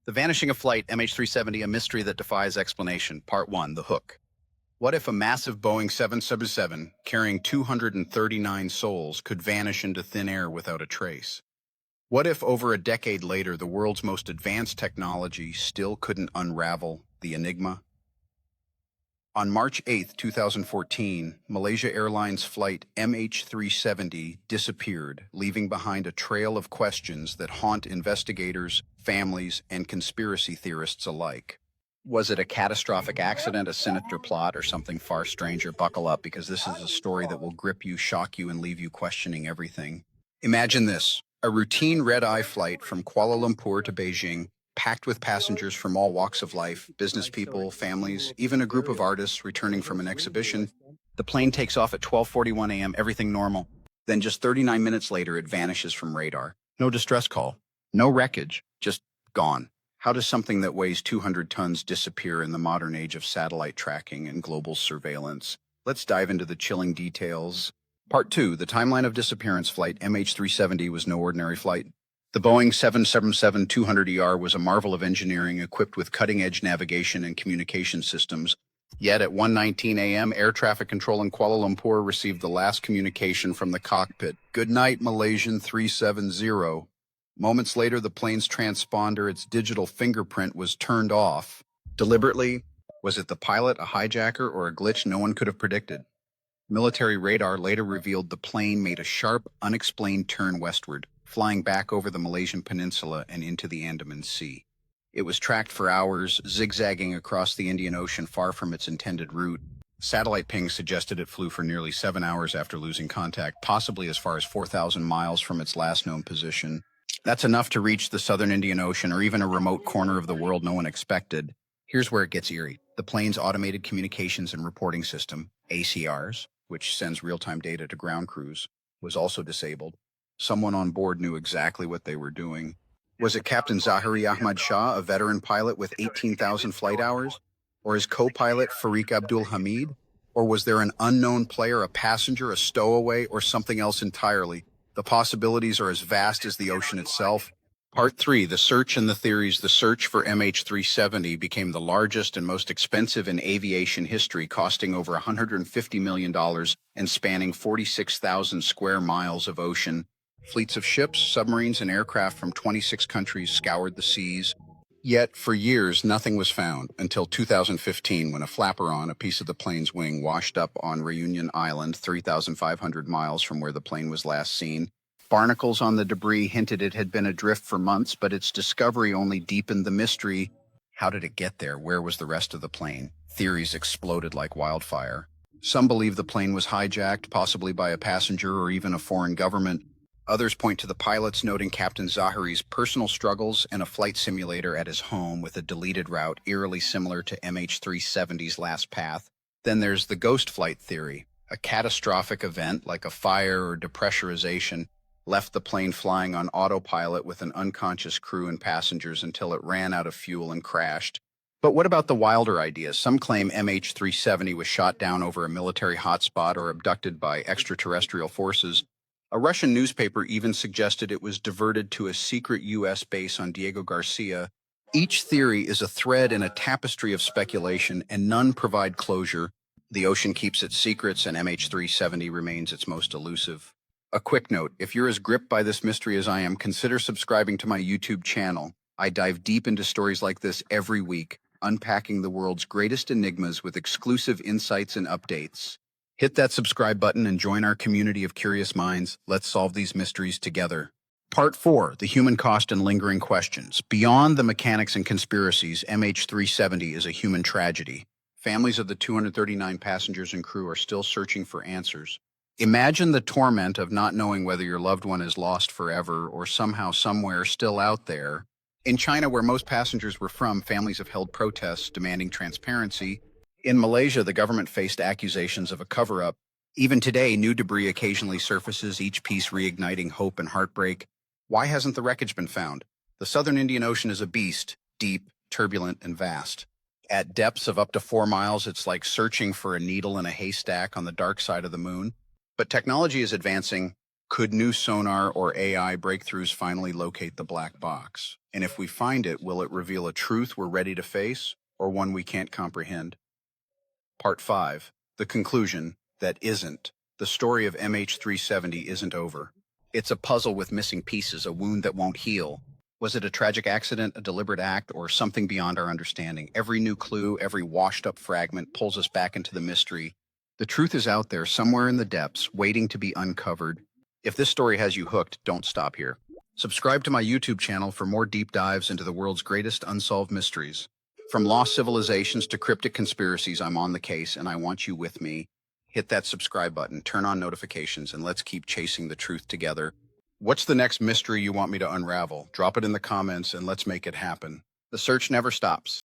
The Vanishing of Flight MH370, a mystery that defies explanation. Part 1, The Hook. What if a massive Boeing 777 carrying 239 souls could vanish into thin air without a trace? What if over a decade later the world's most advanced technology still couldn't unravel the enigma? On March 8, 2014, Malaysia Airlines Flight MH370 disappeared, leaving behind a trail of questions that haunt investigators, families, and conspiracy theorists alike. Was it a catastrophic accident, a sinister plot, or something far stranger? Buckle up, because this is a story that will grip you, shock you, and leave you questioning everything. Imagine this: a routine red-eye flight from Kuala Lumpur to Beijing, packed with passengers from all walks of life, business people, families, even a group of artists returning from an exhibition. The plane takes off at 12:41 a.m., everything normal. Then just 39 minutes later, it vanishes from radar. No distress call, no wreckage, just gone. How does something that weighs 200 tons disappear in the modern age of satellite tracking and global surveillance? Let's dive into the chilling details. Part 2, the timeline of disappearance. Flight MH370 was no ordinary flight. The Boeing 777-200ER was a marvel of engineering, equipped with cutting-edge navigation and communication systems. Yet at 1:19 a.m., air traffic control in Kuala Lumpur received the last communication from the cockpit. "Good night, Malaysian 370. Moments later, the plane's transponder, its digital fingerprint, was turned off. Deliberately? Was it the pilot, a hijacker, or a glitch no one could have predicted? Military radar later revealed the plane made a sharp, unexplained turn westward, flying back over the Malaysian peninsula and into the Andaman Sea. It was tracked for hours, zigzagging across the Indian Ocean far from its intended route. Satellite pings suggested it flew for nearly 7 hours after losing contact, possibly as far as 4,000 miles from its last known position. That's enough to reach the southern Indian Ocean or even a remote corner of the world no one expected. Here's where it gets eerie. The plane's automated communications and reporting system, ACRs, which sends real-time data to ground crews, was also disabled. Someone on board knew exactly what they were doing. Was it Captain Zahiri Ahmad Shah, a veteran pilot with 18,000 flight hours? Or his co-pilot Farik Abdul Hamid? Or was there an unknown player, a passenger, a stowaway, or something else entirely? The possibilities are as vast as the ocean itself. Part 3, the search and the theories. The search for MH370 became the largest and most expensive in aviation history, costing over $150 million and spanning 46,000 square miles of ocean. Fleets of ships, submarines, and aircraft from 26 countries scoured the seas. Yet, for years, nothing was found, until 2015, when a flaperon, a piece of the plane's wing, washed up on Reunion Island, 3,500 miles from where the plane was last seen. Barnacles on the debris hinted it had been adrift for months, but its discovery only deepened the mystery. How did it get there? Where was the rest of the plane? Theories exploded like wildfire. Some believe the plane was hijacked, possibly by a passenger or even a foreign government. Others point to the pilots, noting Captain Zahiri's personal struggles and a flight simulator at his home with a deleted route eerily similar to MH370's last path. Then there's the ghost flight theory. A catastrophic event, like a fire or depressurization, left the plane flying on autopilot with an unconscious crew and passengers until it ran out of fuel and crashed. But what about the wilder ideas? Some claim MH370 was shot down over a military hotspot or abducted by extraterrestrial forces. A Russian newspaper even suggested it was diverted to a secret U.S. base on Diego Garcia. Each theory is a thread in a tapestry of speculation, and none provide closure. The ocean keeps its secrets, and MH370 remains its most elusive. A quick note: if you're as gripped by this mystery as I am, consider subscribing to my YouTube channel. I dive deep into stories like this every week, unpacking the world's greatest enigmas with exclusive insights and updates. Hit that subscribe button and join our community of curious minds. Let's solve these mysteries together. Part 4, the human cost and lingering questions. Beyond the mechanics and conspiracies, MH370 is a human tragedy. Families of the 239 passengers and crew are still searching for answers. Imagine the torment of not knowing whether your loved one is lost forever or somehow somewhere still out there. In China, where most passengers were from, families have held protests demanding transparency. In Malaysia, the government faced accusations of a cover-up. Even today, new debris occasionally surfaces, each piece reigniting hope and heartbreak. Why hasn't the wreckage been found? The southern Indian Ocean is a beast, deep, turbulent, and vast. At depths of up to 4 miles, it's like searching for a needle in a haystack on the dark side of the moon. But technology is advancing. Could new sonar or AI breakthroughs finally locate the black box? And if we find it, will it reveal a truth we're ready to face or one we can't comprehend? Part 5. The conclusion that isn't. The story of MH370 isn't over. It's a puzzle with missing pieces, a wound that won't heal. Was it a tragic accident, a deliberate act, or something beyond our understanding? Every new clue, every washed-up fragment pulls us back into the mystery. The truth is out there, somewhere in the depths, waiting to be uncovered. If this story has you hooked, don't stop here. Subscribe to my YouTube channel for more deep dives into the world's greatest unsolved mysteries. From lost civilizations to cryptic conspiracies, I'm on the case and I want you with me. Hit that subscribe button, turn on notifications, and let's keep chasing the truth together. What's the next mystery you want me to unravel? Drop it in the comments and let's make it happen. The search never stops.